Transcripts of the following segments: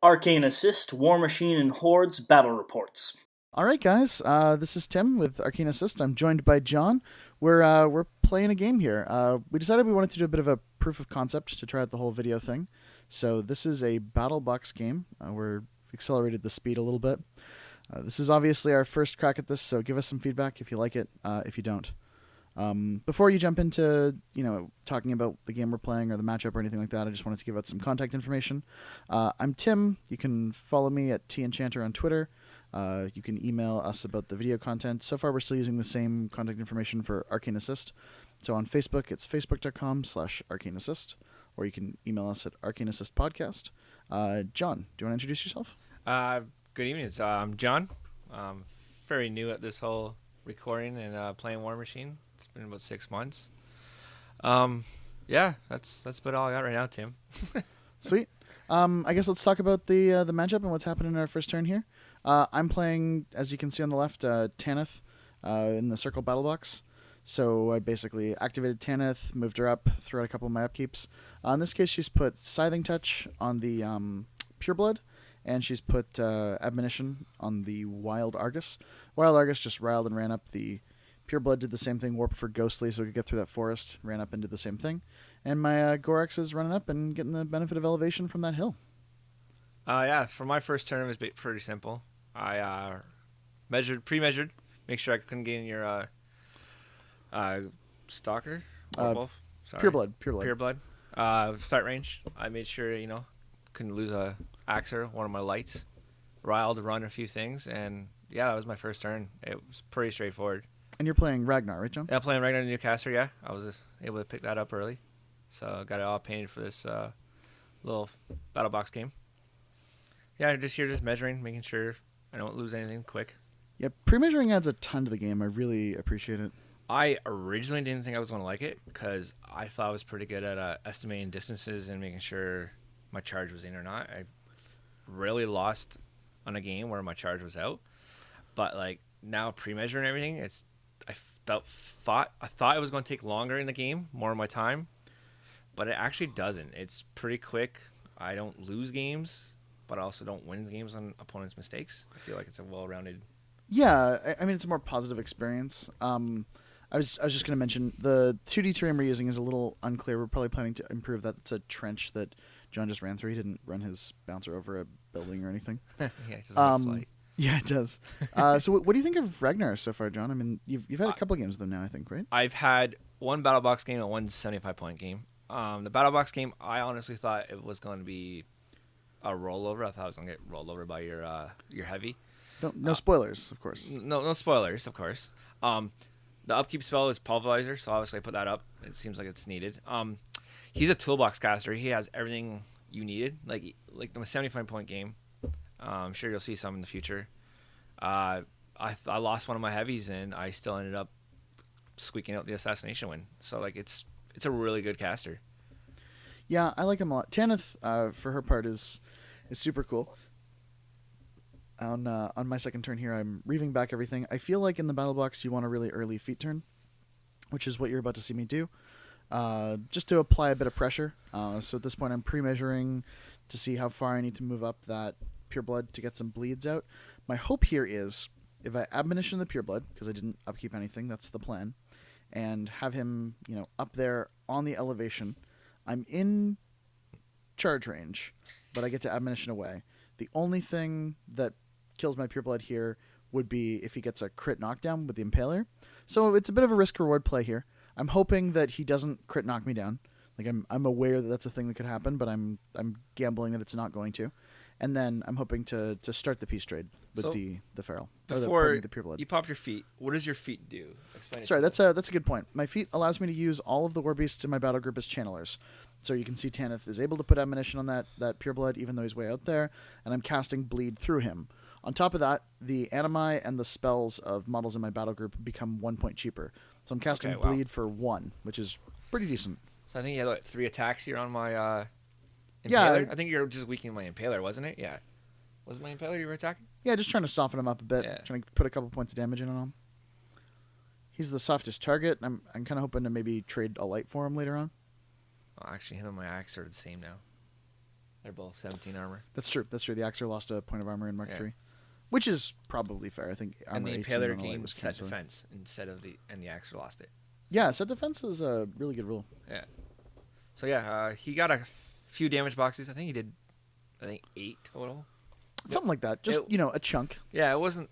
Arcane Assist, War Machine and Hordes Battle Reports. All right, guys. This is Tim with Arcane Assist. I'm joined by John. We're playing a game here. We decided we wanted to do a bit of a proof of concept to try out the whole video thing. So this is a battle box game. We're accelerated the speed a little bit. This is obviously our first crack at this, so give us some feedback if you like it. If you don't. Before you jump into talking about the game we're playing or the matchup or anything like that, I just wanted to give out some contact information. I'm Tim. You can follow me at tenchanter on Twitter. You can email us about the video content. So far, we're still using the same contact information for Arcane Assist. So on Facebook, it's facebook.com/Arcane Assist, or you can email us at Arcane Assist Podcast. John, do you want to introduce yourself? Good evening. I'm John. Very new at this whole recording and playing War Machine. It's been about 6 months. Yeah, that's about all I got right now, Tim. Sweet. I guess let's talk about the matchup and what's happening in our first turn here. I'm playing, as you can see on the left, Tannith in the Circle battle box. So I basically activated Tannith, moved her up, threw out a couple of my upkeeps. In this case, she's put Scything Touch on the Pureblood, and she's put Admonition on the Wild Argus. Wild Argus just riled and ran up. The Pureblood did the same thing, warped for Ghostly so we could get through that forest, ran up and did the same thing. And my Gorax is running up and getting the benefit of elevation from that hill. Yeah, for my first turn, it was pretty simple. I pre-measured, make sure I couldn't get in your Stalker, Werewolf, Pureblood. Start range. I made sure couldn't lose a Axer, one of my lights. Riled, run a few things, and yeah, that was my first turn. It was pretty straightforward. And you're playing Ragnor, right, John? Yeah, playing Ragnor Newcaster. Yeah, I was able to pick that up early, so got it all painted for this little battle box game. Yeah, just measuring, making sure I don't lose anything quick. Yeah, pre-measuring adds a ton to the game. I really appreciate it. I originally didn't think I was going to like it because I thought I was pretty good at estimating distances and making sure my charge was in or not. I really lost on a game where my charge was out, but like now pre-measuring everything, I thought it was going to take longer in the game, more of my time, but it actually doesn't. It's pretty quick. I don't lose games, but I also don't win games on opponents' mistakes. I feel like it's a well-rounded. Yeah, I mean it's a more positive experience. I was just going to mention the 2D terrain we're using is a little unclear. We're probably planning to improve that. It's a trench that John just ran through. He didn't run his bouncer over a building or anything. Yeah, it doesn't have flight. Yeah, it does. So what do you think of Ragnar so far, John? I mean, you've had a couple of games with them now, I think, right? I've had one battle box game and one 75-point game. The battle box game, I honestly thought it was going to be a rollover. I thought I was going to get rolled over by your heavy. No spoilers, of course. No spoilers, of course. The upkeep spell is Pulverizer, so obviously I put that up. It seems like it's needed. He's a toolbox caster. He has everything you needed, like the 75-point game. I'm sure you'll see some in the future. I lost one of my heavies, and I still ended up squeaking out the Assassination win. So like it's a really good caster. Yeah, I like him a lot. Tannith, for her part, is super cool. On my second turn here, I'm reaving back everything. I feel like in the battle box, you want a really early feat turn, which is what you're about to see me do, just to apply a bit of pressure. So at this point, I'm pre-measuring to see how far I need to move up that Pureblood to get some bleeds out. My hope here is if I Admonition the Pureblood, because I didn't upkeep anything, that's the plan, and have him up there on the elevation. I'm in charge range, but I get to Admonition away. The only thing that kills my Pureblood here would be if he gets a crit knockdown with the Impaler. So it's a bit of a risk-reward play here. I'm hoping that he doesn't crit knock me down. Like I'm aware that that's a thing that could happen, but I'm gambling that it's not going to. And then I'm hoping to start the peace trade with the Feral. Before the Pureblood. You pop your feet, what does your feet do? Explain Sorry, that's a good point. My feat allows me to use all of the War Beasts in my battle group as channelers. So you can see Tannith is able to put Admonition on that Pureblood, even though he's way out there, and I'm casting Bleed through him. On top of that, the animi and the spells of models in my battle group become 1 point cheaper. So I'm casting Bleed for 1, which is pretty decent. So I think you had 3 attacks here on my Impaler. Yeah, I think you were just weakening my Impaler, wasn't it? Yeah. Was it my Impaler you were attacking? Yeah, just trying to soften him up a bit. Yeah. Trying to put a couple points of damage in on him. He's the softest target. I'm kind of hoping to maybe trade a light for him later on. Well, actually, him and my axe are the same now. They're both 17 armor. That's true. That's true. The Axer lost a point of armor in Mark Yeah. 3, which is probably fair. I think armor And the 18 Impaler on a light gained was set kinda silly. defense instead of and the Axe lost it. Yeah, set defense is a really good rule. Yeah. So yeah, he got a few damage boxes. I think he did, 8 total. Something like that. Just, a chunk. Yeah, it wasn't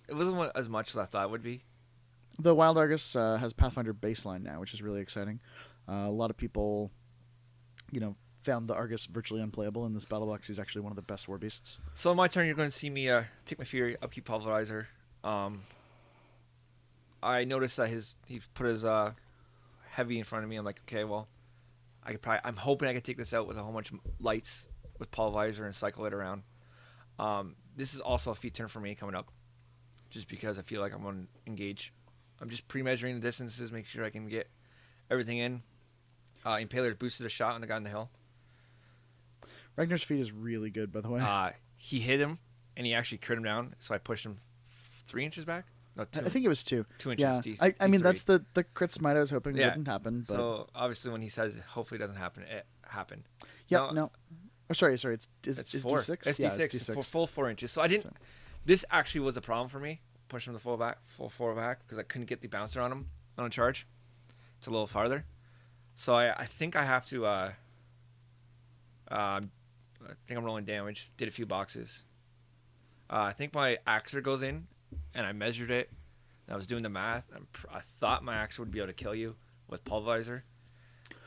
as much as I thought it would be. The Wild Argus has Pathfinder baseline now, which is really exciting. A lot of people, found the Argus virtually unplayable in this battle box. He's actually one of the best war beasts. So on my turn, you're going to see me take my Fury, upkeep Pulverizer. I noticed that he put his heavy in front of me. I'm like, okay, well, I'm hoping I could take this out with a whole bunch of lights with Pulverizer and cycle it around. This is also a feat turn for me coming up, just because I feel like I'm going to engage. I'm just pre-measuring the distances, make sure I can get everything in. Impaler boosted a shot on the guy on the hill. Ragnar's feat is really good, by the way. He hit him, and he actually crit him down, so I pushed him 3 inches back. No, 2. I think it was 2. 2 inches. Yeah, I mean, that's the crit smite I was hoping wouldn't happen. But... So, obviously, when he says, hopefully it doesn't happen, it happened. Yeah, no. Oh, sorry. It's 4. D6? It's Yeah, D6. it's D6. Full 4 inches. So, I didn't... This actually was a problem for me, pushing him the full 4 back, because I couldn't get the bouncer on him on a charge. It's a little farther. So, I think I have to... I think I'm rolling damage. Did a few boxes. I think my Axer goes in, and I measured it. And I was doing the math. I thought my Axer would be able to kill you with Pulverizer.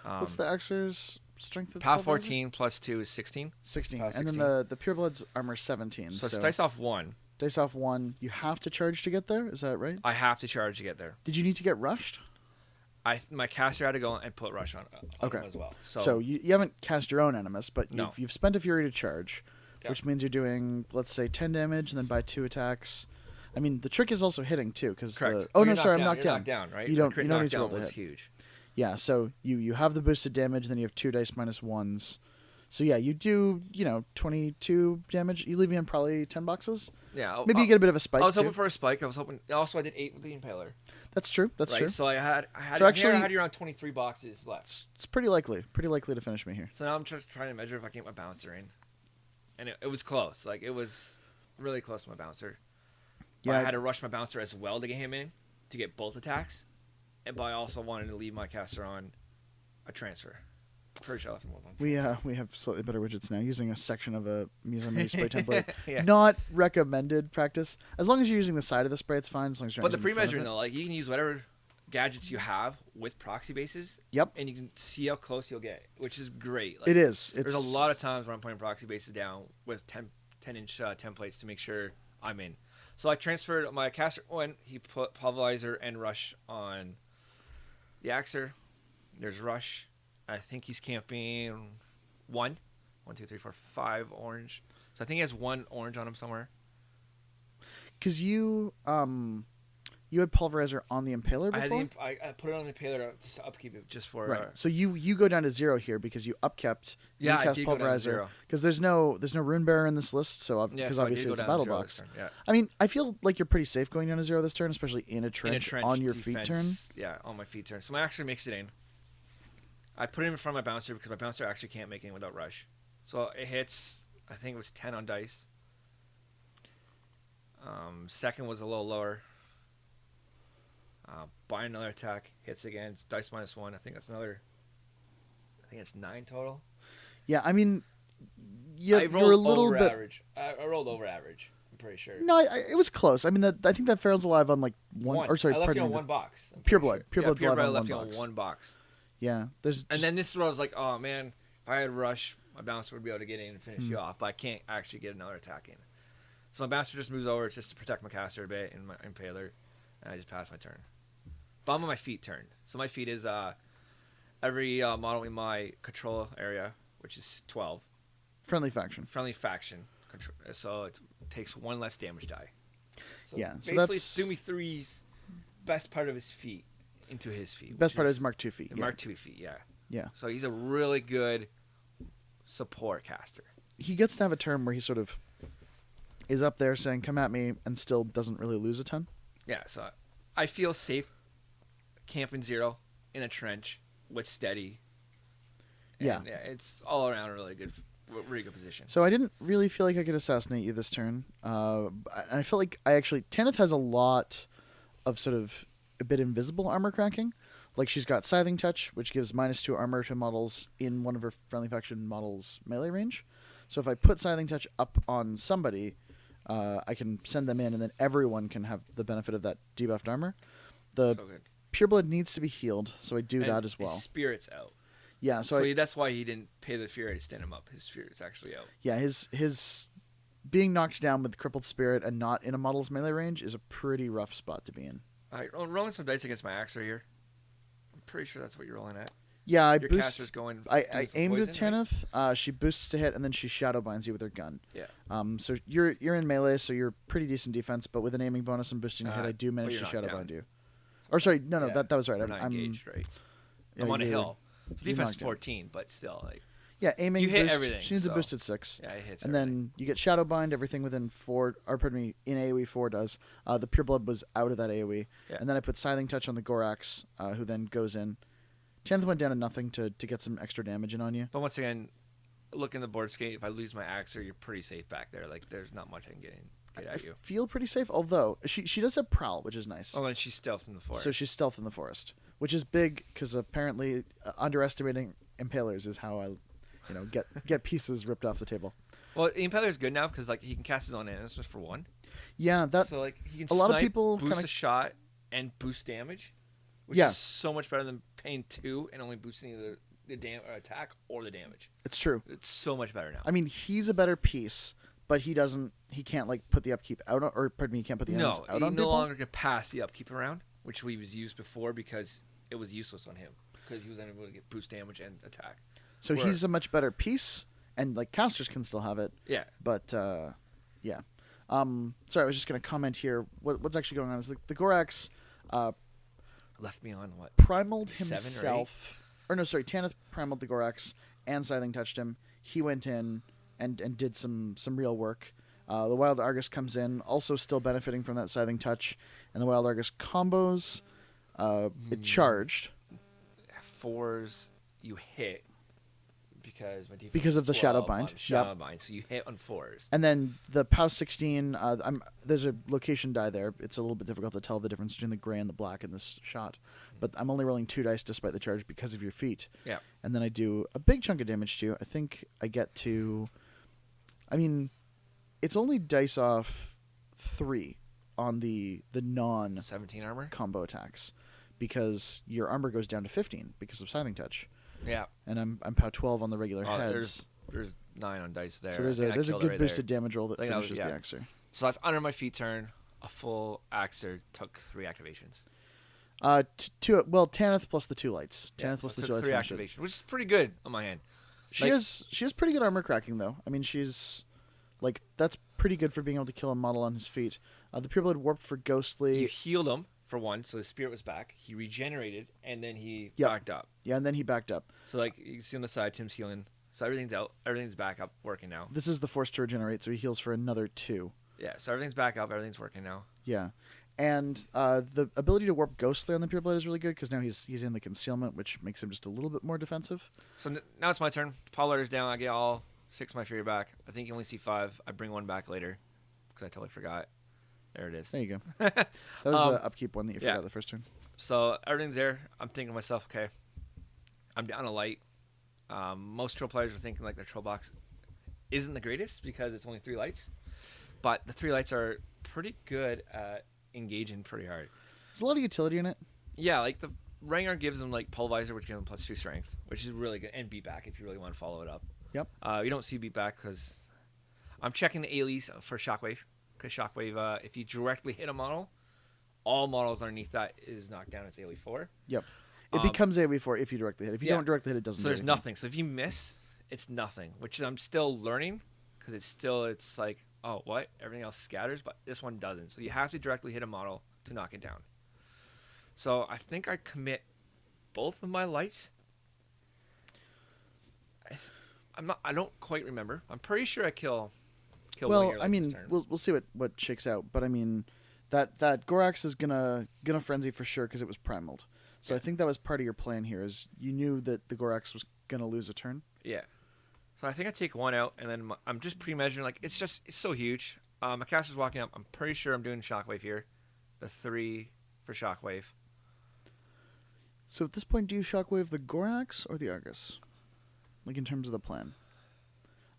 What's the Axer's strength? Of Power 14 plus 2 is 16. 16. Power And then 16. the Pureblood's armor 17. So it's dice off 1. Dice off 1. You have to charge to get there? Is that right? I have to charge to get there. Did you need to get rushed? My caster had to go and put rush on him as well. So you haven't cast your own Animus, but No. you've spent a Fury to charge, Yep. which means you're doing, let's say, 10 damage and then by 2 attacks. I mean, the trick is also hitting, too. Correct. Oh, no, You're sorry, I'm knocked knocked down. down. Right? You don't The crit need to knockdown roll to was hit. huge. Yeah, so you have the boosted damage, then you have 2 dice minus 1s. So yeah, you do, 22 damage. You leave me on probably 10 boxes. Yeah. Maybe you get a bit of a spike, I was too. hoping for a spike. Also, I did 8 with the Impaler. That's true. That's right? true. So I had So actually- I had you around 23 boxes left. It's pretty likely to finish me here. So now I'm just trying to measure if I can get my bouncer in. And it was close. Like, it was really close to my bouncer. But Yeah. I had to rush my bouncer as well to get him in, to get both attacks. But I also wanted to leave my caster on a transfer. Pretty sure I left him with one. We have slightly better widgets now, using a section of a Museum spray template. Yeah. Not recommended practice. As long as you're using the side of the spray, it's fine. As long as you're not But the using front of pre-measuring, it. though, like, you can use whatever gadgets you have with proxy bases. Yep. And you can see how close you'll get, which is great. Like, It is. There's a lot of times where I'm putting proxy bases down with 10-inch templates to make sure I'm in. So I transferred my caster one. He put Pulverizer and Rush on the Axer. There's Rush. I think he's camping 1, 2, 3, 4, 5 orange. So I think he has 1 orange on him somewhere. Because you had Pulverizer on the Impaler before? I put it on the Impaler just to upkeep it, just for... Right. So you go down to 0 here because you upkept. Yeah, you I cast did go down to Pulverizer. 0. Because there's no Rune Bearer in this list, so because so I did obviously go it's a down to battle 0 box. this turn, yeah. I mean, I feel like you're pretty safe going down to 0 this turn, especially in a trench, on your feet turn. Yeah, on my feet turn. So I actually makes it in. I put him in front of my bouncer because my bouncer actually can't make it in without rush. So it hits, I think it was 10 on dice. Second was a little lower. Buy another attack, hits again. It's dice minus 1. I think it's 9 total. Yeah, I mean, I you're rolled a little over bit. average. I rolled over average. I'm pretty sure. No, it was close. I mean, I think that Farron's alive on like one. Or sorry, I left pardon you on me. one box. I'm Pure pretty Blood. sure. Pure Blood's Pure alive Blood on left you one on box. one box. Yeah, there's. And then this is where I was like, oh man, if I had rush, my bouncer would be able to get in and finish you off, but I can't actually get another attack in. So my bouncer just moves over just to protect my caster a bit and my Impaler, and I just pass my turn. But I'm on my feet turn. So my feet is every model in my control area, which is 12. Friendly faction. Friendly faction. So it takes 1 less damage die. So Yeah, so basically that's- it's Doomy 3's best part of his feet into his feet. Best which part is Mark 2 feet. the Yeah. Mark 2 feet, yeah. Yeah. So he's a really good support caster. He gets to have a turn where he sort of is up there saying, "Come at me," and still doesn't really lose a ton. Yeah, so I feel safe camping 0 in a trench with steady. And Yeah. it's all around a really good really good position. So I didn't really feel like I could assassinate you this turn. I felt like Tannith has a lot of sort of a bit invisible armor cracking. Like she's got Scything Touch, which gives -2 armor to models in one of her friendly faction models' melee range. So if I put Scything Touch up on somebody, I can send them in, and then everyone can have the benefit of that debuffed armor. The So good. Pureblood needs to be healed, so I do And that as well. His spirit's out. Yeah, So that's why he didn't pay the Fury to stand him up. His spirit's actually out. yeah, his being knocked down with crippled spirit and not in a model's melee range is a pretty rough spot to be in. All right, rolling some dice against my Axer here. I'm pretty sure that's what you're rolling at. Yeah, I Your caster's boost. going. I doing some aimed with poison, right? Tannith. She boosts to hit, and then she shadow binds you with her gun. Yeah. So you're in melee, so you're pretty decent defense. But with an aiming bonus and boosting a hit, I do but manage you're to not shadow down. bind you. Or sorry, no, Yeah, that was right. We're not engaged, right? yeah, I'm on a you're- hill. So you're defense is knocked down. 14, but still, like, Yeah, aiming. You hit boost, everything, She needs a so- boosted 6. yeah, it hits. And everything. then you get shadow bind. Everything within 4, or pardon me, in AOE 4 does. The Pureblood was out of that AOE, Yeah. and then I put Scything Touch on the Gorax, who then goes in. Tannith went down to nothing to get some extra damage in on you. But once again, look in the board scape. If I lose my Axer, you're pretty safe back there. Like, there's not much I can get at you. Feel pretty safe, although she does have Prowl, which is nice. Oh, and she stealths in the forest. So she's stealth in the forest, which is big because apparently underestimating Impalers is how I, get pieces ripped off the table. Well, the Impaler's good now because like he can cast his own animus for 1. Yeah, that So like he can a lot of snipe, people boost kinda- a shot and boost damage, which Yeah. is so much better than paying 2 and only boosting either the attack or the damage. it's true. It's so much better now. I mean, he's a better piece, but he can't like put the upkeep out on, or pardon me, he can't put the animus No, out he on no people. longer could pass the upkeep around, which we was used before because it was useless on him because he was unable to get boost damage and attack. So Where- he's a much better piece, and like casters can still have it, Yeah. but yeah. Sorry, I was just gonna comment here. What's actually going on is the Gorax Left me on what? primaled 7 or 8? himself. Or no, sorry, Tannith primaled the Gorax, and Scything touched him. He went in and did some real work. The Wild Argus comes in, also still benefiting from that Scything touch, and the Wild Argus combos. It charged 4s you hit because my defense because of is the shadow 12 bind. on shadow bind, so you hit on 4s. And then the POW 16, there's a location die there. It's a little bit difficult to tell the difference between the gray and the black in this shot. But I'm only rolling 2 dice despite the charge because of your feet. Yeah. And then I do a big chunk of damage to you. I think I get to... I mean, it's only dice off 3 on the non-combo 17 armor. attacks because your armor goes down to 15 because of Scything Touch. Yeah. And I'm POW 12 on the regular Oh, heads. there's 9 on dice there. So there's I a think I there's a killed it good right boosted there. damage roll that Like that was- finishes yeah. the Axer. So that's under my feet turn. A full Axer took 3 activations. Tannith plus the 2 lights. Yeah, Tannith so plus it the took 2 lights. 3 finish it. activations, which is pretty good on my hand. She Like- has pretty good armor cracking though. I mean, she's like that's pretty good for being able to kill a model on his feet. The Pureblood warped for Ghostly. You healed him for 1, so his spirit was back. He regenerated, and then he Yep. backed up. Yeah, and then he backed up. So like you can see on the side, Tim's healing. So everything's out. Everything's back up, working now. This is the force to regenerate, so he heals for another 2. Yeah. So everything's back up. Everything's working now. Yeah, and the ability to warp Ghostly on the Pureblood is really good because now he's in the concealment, which makes him just a little bit more defensive. So now it's my turn. Pollard's down. I get all 6 of my fury back. I think you only see 5. I bring 1 back later because I totally forgot. There it is. There you go. That was the upkeep one that you yeah. forgot the first turn. So everything's there. I'm thinking to myself, okay, I'm down a light. Most troll players are thinking like their troll box isn't the greatest because it's only 3 lights, but the 3 lights are pretty good at engaging pretty hard. There's a lot of utility in it. Yeah, like the Ragnor gives them like Pulverizer, which gives them +2 strength, which is really good, and beat back if you really want to follow it up. Yep. You don't see beat back because I'm checking the AoEs for Shockwave. Because Shockwave, if you directly hit a model, all models underneath that is knocked down as AoE 4. Yep. It becomes AoE 4 if you directly hit. If you yeah. don't directly hit, it doesn't. So do there's anything. nothing. So if you miss, it's nothing, which I'm still learning because it's like, oh, what? Everything else scatters, but this one doesn't. So you have to directly hit a model to knock it down. So I think I commit both of my lights. I don't quite remember. I'm pretty sure I kill one of Well, your I lights mean, this turn. we'll see what shakes out, but I mean, that Gorax is gonna frenzy for sure because it was primaled. So Yeah. I think that was part of your plan here. Is you knew that the Gorax was gonna lose a turn. Yeah. So I think I take one out, and then I'm just pre-measuring. Like it's so huge. My caster's walking up. I'm pretty sure I'm doing Shockwave here. The 3 for Shockwave. So at this point, do you shockwave the Gorax or the Argus? Like in terms of the plan.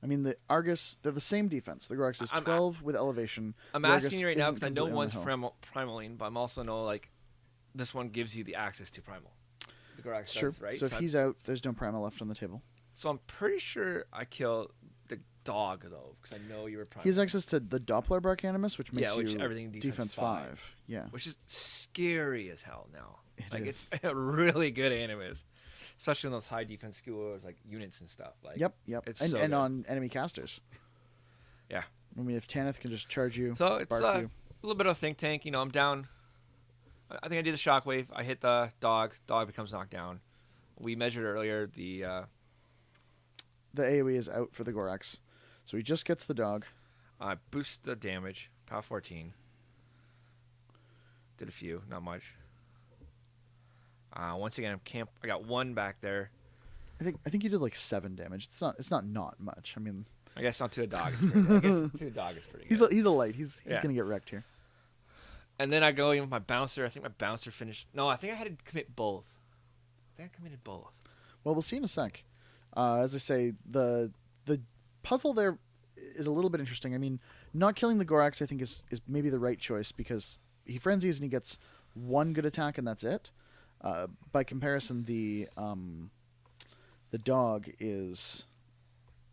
I mean, the Argus, they're the same defense. The Gorax is 12 with elevation. I'm The asking Argus you right now isn't because I know completely one's on the hill. primaling, but I'm also know like this one gives you the access to primal. The Gorax It's true. does, right? So if he's out, there's no primal left on the table. So I'm pretty sure I kill the dog though, because I know you were primal. He has access to the Doppler Bark Animus, which makes which you everything defense 5. Yeah. Which is scary as hell now. It It's is. a really good animus, especially in those high defense skewers like units and stuff. Like Yep. it's And, so and good. on enemy casters. Yeah. I mean, if Tannith can just charge you, So it's bark a you. little bit of think tank. You know, I'm down. I think I did a shockwave. I hit the dog. Dog becomes knocked down. We measured earlier the The AoE is out for the Gorax. So he just gets the dog. boost the damage. Power 14. Did a few, not much. Once again, I got 1 back there. I think you did like 7 damage. It's not much. I mean, I guess not to a dog. It's pretty good. I guess to a dog is pretty good. he's a light. He's Yeah. gonna get wrecked here. And then I go in with my bouncer. I think my bouncer finished. No, I think I had to commit both. I think I committed both. Well, we'll see in a sec. As I say, the puzzle there is a little bit interesting. I mean, not killing the Gorax I think is maybe the right choice because he frenzies and he gets 1 good attack and that's it. By comparison, the dog is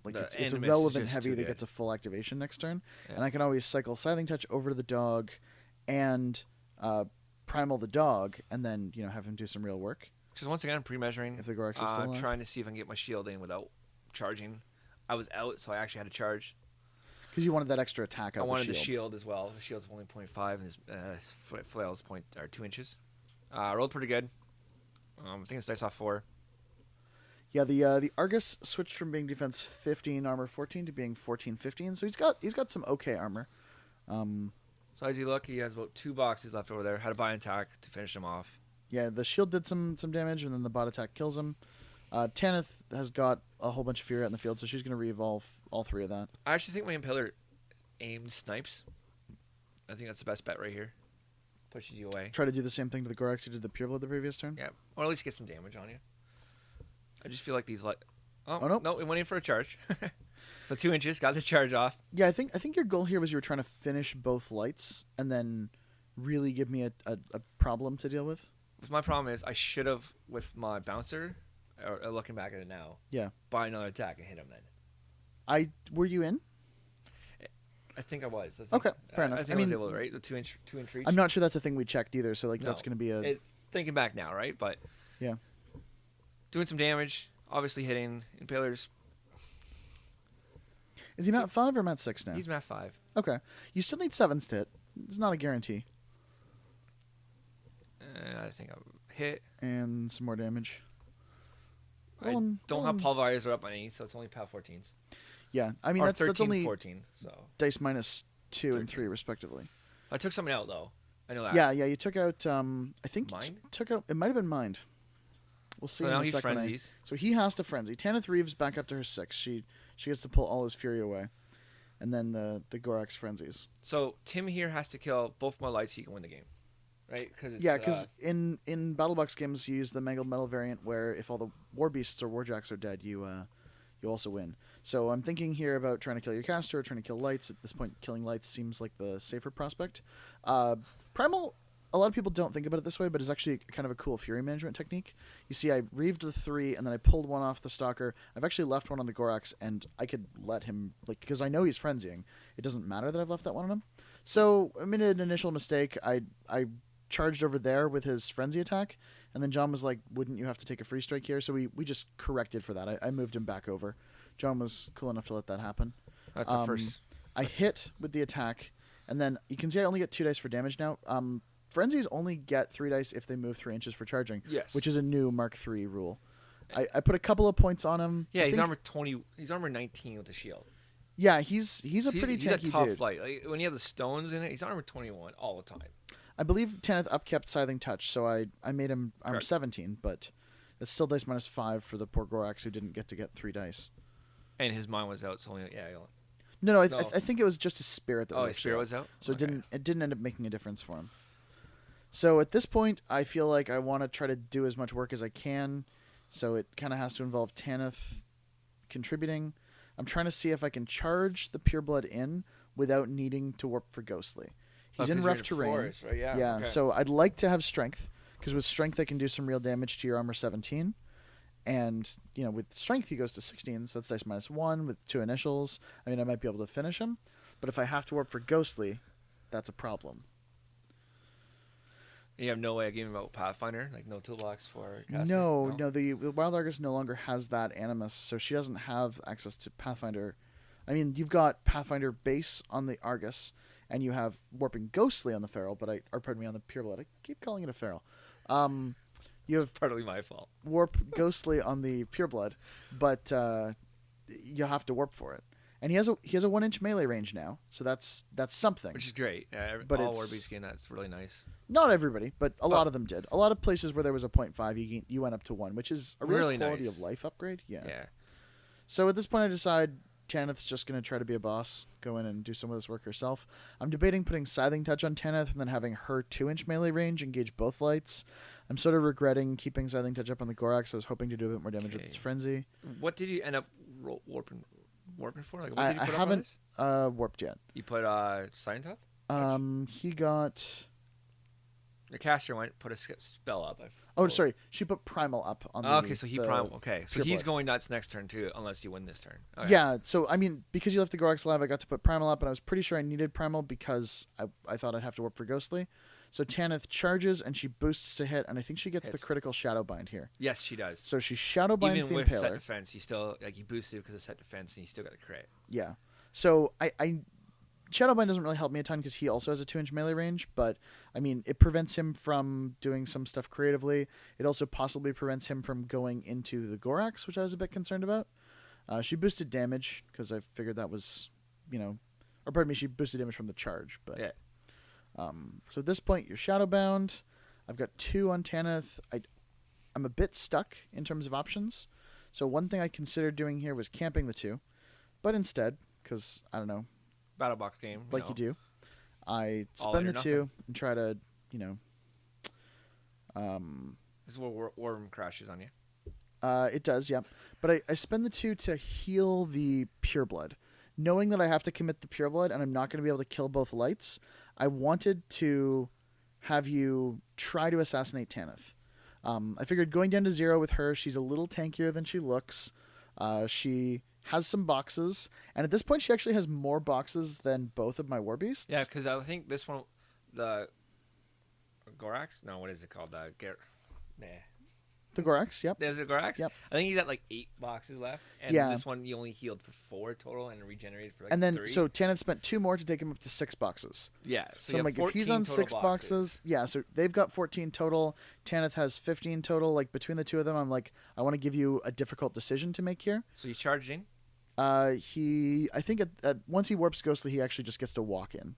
like The it's Animus is irrelevant just heavy too that good. gets a full activation next turn, Yeah. and I can always cycle Scything Touch over to the dog, and primal the dog, and then have him do some real work. Because once again, I'm pre-measuring. If the Gorax is still alive. Trying to see if I can get my shield in without charging. I was out, so I actually had to charge. Because you wanted that extra attack out I of wanted the the shield. shield as well. The shield's only 0.5 and his flail is 2 inches. Rolled pretty good. I think it's dice off 4. Yeah, the Argus switched from being defense 15, armor 14 to being 14, 15. So he's got some okay armor. So as you look, he has about 2 boxes left over there. Had to buy an attack to finish him off. Yeah, the shield did some damage, and then the bot attack kills him. Tannith has got a whole bunch of Fury out in the field, so she's going to re-evolve all 3 of that. I actually think my Impaler aimed snipes. I think that's the best bet right here. Pushes you away. Try to do the same thing to the Gorax you did the Pureblood the previous turn. Yeah, or at least get some damage on you. I just feel like these Oh, no, it went in for a charge. So 2 inches, got the charge off. Yeah, I think your goal here was you were trying to finish both lights and then really give me a problem to deal with. My problem is I should have, with my bouncer, or looking back at it now, Yeah. buy another attack and hit him then. Were you in? I think I was. Okay, fair enough. I think I I was mean, able to, right? The 2 inch reach. I'm not sure that's a thing we checked either, so like No. that's going to be a It's thinking back now, right? But yeah. doing some damage, obviously hitting Impalers. Is he mat 5 or mat 6 now? He's mat 5. Okay. You still need 7s to hit. It's not a guarantee. And I think I hit. And some more damage. I don't have pulverizer up on any, so it's only PAL 14s. Yeah, I mean Or that's 13, only 14. So dice minus 2 and 13. 3 respectively. I took something out though. I know that. Yeah, you took out I think you Mind? took out it might have been Mind. We'll see So in now a he second. frenzies. So he has to frenzy. Tannith Reeves back up to her 6. She gets to pull all his fury away. And then the Gorax frenzies. So Tim here has to kill both my lights. He can win the game, right? Because in BattleBox games you use the Mangled Metal variant where if all the War Beasts or Warjacks are dead, you also win. So I'm thinking here about trying to kill your caster, or trying to kill lights. At this point, killing lights seems like the safer prospect. Primal, a lot of people don't think about it this way, but it's actually kind of a cool fury management technique. You see, I reaved the 3, and then I pulled 1 off the Stalker. I've actually left 1 on the Gorax, and I could let him, because I know he's frenzying. It doesn't matter that I've left that 1 on him. So I made an initial mistake. I charged over there with his frenzy attack, and then John was like, wouldn't you have to take a free strike here? So we just corrected for that. I moved him back over. John was cool enough to let that happen. that's the first. I hit with the attack, and then you can see I only get 2 dice for damage now. Frenzies only get 3 dice if they move 3 inches for charging, Yes. which is a new Mark III rule. I put a couple of points on him. Yeah, I he's think- armor 20. He's armor 19 with the shield. Yeah, he's a pretty he's tanky a tough dude. light. Like, when you have the stones in it, he's armor 21 all the time. I believe Tannith upkept Scything Touch, so I made him armor Correct. 17, but it's still dice minus 5 for the poor Gorax who didn't get 3 dice. And his mind was out, so only No, I No. think it was just his spirit that was his actually spirit out. was out. So Okay. it didn't end up making a difference for him. So at this point, I feel like I want to try to do as much work as I can. So it kind of has to involve Tannith contributing. I'm trying to see if I can charge the pureblood in without needing to warp for ghostly. He's in 'Cause you're rough terrain. forest, right? Yeah. Yeah, Okay. so I'd like to have strength because with strength I can do some real damage to your armor 17. And, with strength, he goes to 16, so that's dice -1 with 2 initials. I mean, I might be able to finish him. But if I have to warp for Ghostly, that's a problem. You have no way of giving him about Pathfinder, like no toolbox for caster? No, the Wild Argus no longer has that Animus, so she doesn't have access to Pathfinder. I mean, you've got Pathfinder base on the Argus, and you have Warping Ghostly on the Feral, on the Pureblood. I keep calling it a Feral. You have Partly my fault. Warp Ghostly on the Pureblood, but you have to warp for it. And he has a 1-inch melee range now, so that's something. Which is great. But all it's- Warbeast game, that's really nice. Not everybody, but a lot of them did. A lot of places where there was a 0.5, you went up to 1, which is a Really quality nice. of life upgrade. Yeah. Yeah. So at this point, I decide Tannith's just going to try to be a boss, go in and do some of this work herself. I'm debating putting Scything Touch on Tannith and then having her 2-inch melee range engage both lights. I'm sort of regretting keeping Scything Touch up on the Gorax. I was hoping to do a bit more damage with Okay. its Frenzy. What did you end up warping for? Like, what did you I put up on haven't this? warped yet. You put Sign Touch? He got... The caster went put a spell up. Sorry. She put Primal up on the... Okay, so he primal. Okay, so he's Pureblood. going nuts next turn too, unless you win this turn. Okay. Yeah, so I mean, because you left the Gorax alive, I got to put Primal up, and I was pretty sure I needed Primal because I thought I'd have to warp for Ghostly. So Tannith charges, and she boosts to hit, and I think she gets the Hits. critical Shadow Bind here. Yes, she does. So she Shadow Binds Even the with set Impaler. defense, he still he boosted because of set defense, and he still got the crit. Yeah. So I Shadowbind doesn't really help me a ton because he also has a 2-inch melee range, but I mean, it prevents him from doing some stuff creatively. It also possibly prevents him from going into the Gorax, which I was a bit concerned about. She boosted damage because I figured that was, she boosted damage from the charge. But Yeah. so at this point, you're Shadowbound. I've got 2 on Tannith. I'm a bit stuck in terms of options. So one thing I considered doing here was camping the 2, but instead, because I don't know, Battle box game, like you do, I All spend or the 2 nothing. and try to, This is where Worm crashes on you. it does, yeah. But I spend the 2 to heal the Pureblood. Knowing that I have to commit the Pureblood and I'm not going to be able to kill both lights, I wanted to have you try to assassinate Tannith. I figured going down to 0 with her, she's a little tankier than she looks. She has some boxes, and at this point she actually has more boxes than both of my war beasts. Yeah, because I think this one, the Gorax. No, what is it called? The Gorax, yep. There's a Gorax. Yep. I think he's got like 8 boxes left, and Yeah. this one you only healed for 4 total and regenerated for like And then 3. so Tannith spent 2 more to take him up to 6 boxes. Yeah, So so, you I'm have like, if he's 14 on total 6 boxes, yeah. So they've got 14 total. Tannith has 15 total. Like between the 2 of them, I'm like, I want to give you a difficult decision to make here. So you charged in. I think once he warps Ghostly, he actually just gets to walk in.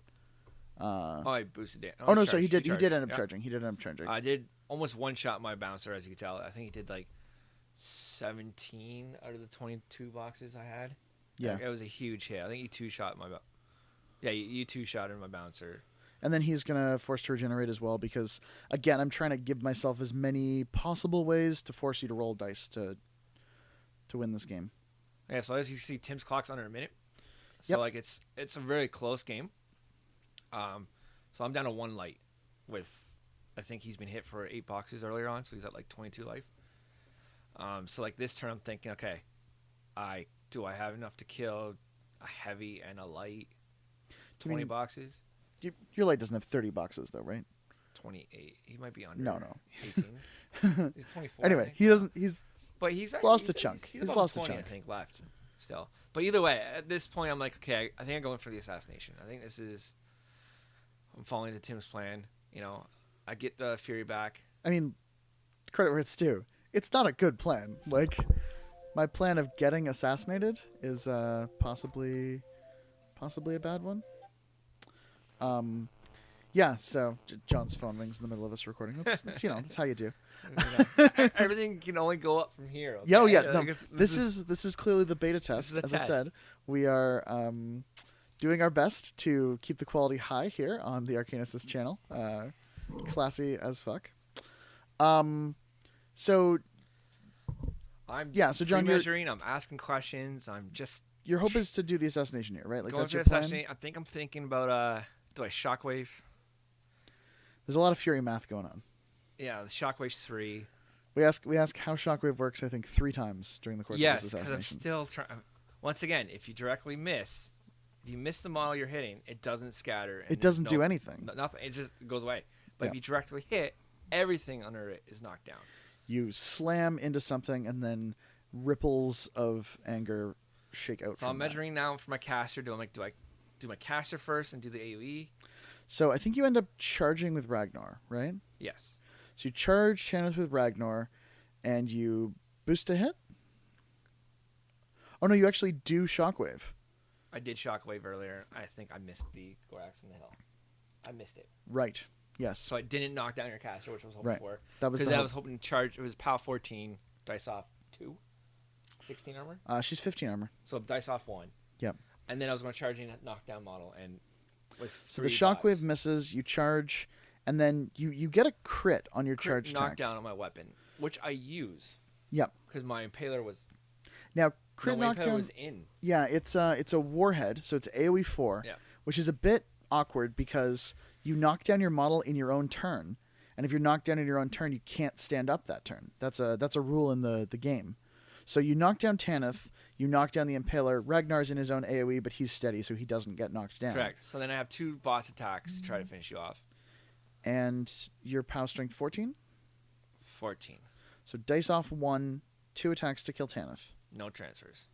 I boosted it. Oh no, so charged. he did charged. end up Yeah. charging. He did end up charging. I did almost one shot my bouncer, as you can tell. I think he did like 17 out of the 22 boxes I had. Yeah. Like, it was a huge hit. I think you 2-shot my. Yeah, you 2-shot in my bouncer. And then he's gonna force to regenerate as well because again, I'm trying to give myself as many possible ways to force you to roll dice to win this game. Yeah, so as you see, Tim's clock's under a minute. So Yep. like it's a very close game. So I'm down to 1 light with, I think he's been hit for 8 boxes earlier on, so he's at like 22 life. So like this turn I'm thinking, okay, I have enough to kill a heavy and a light? 20 boxes? Your light doesn't have 30 boxes though, right? 28. He might be under. No. 18. He's 24. I Anyway, think. he doesn't. He's But he's lost he's, a chunk. He's, He's above lost a 20, chunk. I think, left still. But either way, at this point, I'm like, okay, I think I'm going for the assassination. I think I'm following to Tim's plan. I get the Fury back. I mean, credit where it's due. It's not a good plan. Like, my plan of getting assassinated is possibly a bad one. Yeah, so John's phone rings in the middle of us recording. That's that's how you do. Everything can only go up from here. Okay? Yeah, oh yeah. Like, No, it's- this is clearly the beta test. is a As test. I said, we are doing our best to keep the quality high here on the Arcane Assist channel. Classy as fuck. So I'm so John, measuring. I'm asking questions. I'm just your hope is to do the assassination here, right? Like going that's for your the plan. assassination. I think I'm thinking about do I shockwave? There's a lot of Fury math going on. Yeah, the shockwave's 3. We ask how Shockwave works, I think, 3 times during the course of Yes, this because I'm assassination. still trying. Once again, if you directly miss, if you miss the model you're hitting, it doesn't scatter. And It doesn't do anything. Nothing. It just goes away. But Yeah. if you directly hit, everything under it is knocked down. You slam into something, and then ripples of anger shake out So from I'm measuring now for my caster. Do I do my caster first and do the AoE? So I think you end up charging with Ragnor, right? Yes. So you charge Tannith with Ragnor, and you boost a hit? Oh no, you actually do Shockwave. I did shockwave earlier. I think I missed the Gorax in the hill. I missed it. Right. Yes. So I didn't knock down your caster, which I was hoping Right. for. That was Because the I hope. was hoping to charge. It was POW 14, dice off 2, 16 armor. She's 15 armor. So dice off 1. Yep. And then I was going to charge in a knockdown model. And with So the 3 Shockwave buffs, misses, you charge, and then you get a crit on your crit charge attack. knockdown on my weapon, which I use. Yep. Because my Impaler was. Now, crit no, my Impaler knockdown... was in. Yeah, it's a warhead, so it's AoE 4, Yeah. which is a bit awkward because you knock down your model in your own turn, and if you're knocked down in your own turn, you can't stand up that turn. That's a rule in the game. So you knock down Tannith, you knock down the Impaler. Ragnar's in his own AoE, but he's steady, so he doesn't get knocked down. Correct. So then I have 2 boss attacks to try to finish you off. And your POW strength 14, 14. so dice off 1, 2 attacks to kill Tannith. No transfers.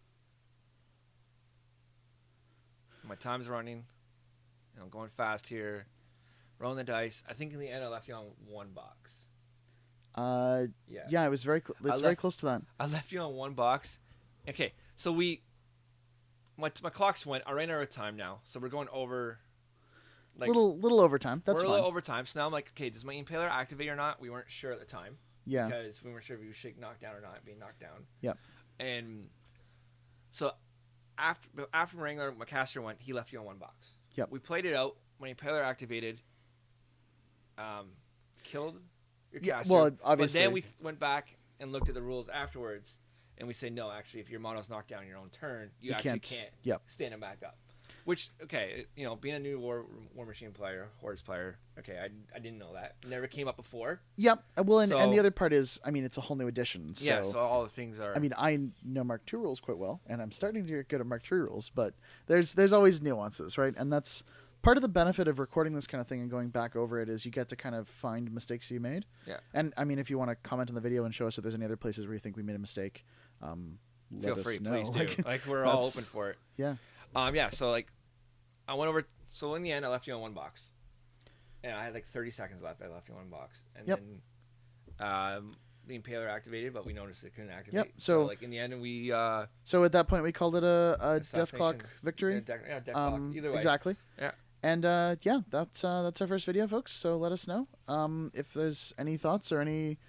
My time's running. I'm going fast here. Rolling the dice. I think in the end I left you on 1 box. Yeah, it was very very close to that. I left you on 1 box. Okay, so my clocks went. I ran out of time now, so we're going over. Like Little overtime. That's we're a fine. little over time. So now I'm like, okay, does my Impaler activate or not? We weren't sure at the time. Yeah. Because we weren't sure if we should knock down or not being knocked down. Yep. And so after Wrangler, my caster went, he left you on 1 box. Yep. We played it out. When Impaler activated, killed your Yeah, caster. well, obviously. But then we went back and looked at the rules afterwards, and we say, no, actually, if your model's knocked down in your own turn, you actually can't Yep. stand him back up. Which, okay, being a new War Machine player, Hordes player, okay, I didn't know that. It never came up before. Yep. Well, and the So- other part is, I mean, it's a whole new edition. So, Yeah, so all the things are... I mean, I know Mark II rules quite well, and I'm starting to get good at Mark III rules, but there's always nuances, right? And that's part of the benefit of recording this kind of thing and going back over it is you get to kind of find mistakes you made. Yeah. And, I mean, if you want to comment on the video and show us if there's any other places where you think we made a mistake, let Feel free, us know. please do. Like, we're all open for it. Yeah. Yeah, so, like, I went over... So, in the end, I left you on 1 box. And I had, like, 30 seconds left. I left you on 1 box. And Yep. then the Impaler activated, but we noticed it couldn't activate. Yep, So, so- like, in the end, we... So at that point, we called it a death clock Assassination. victory. Yeah, death clock. Either way. Exactly. Yeah. And yeah, that's our first video, folks. So let us know if there's any thoughts or any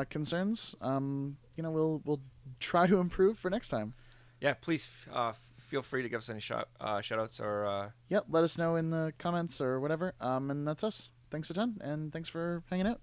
concerns. We'll try to improve for next time. Yeah, please feel free to give us any shout-outs or... Yep, let us know in the comments or whatever. And that's us. Thanks a ton, and thanks for hanging out.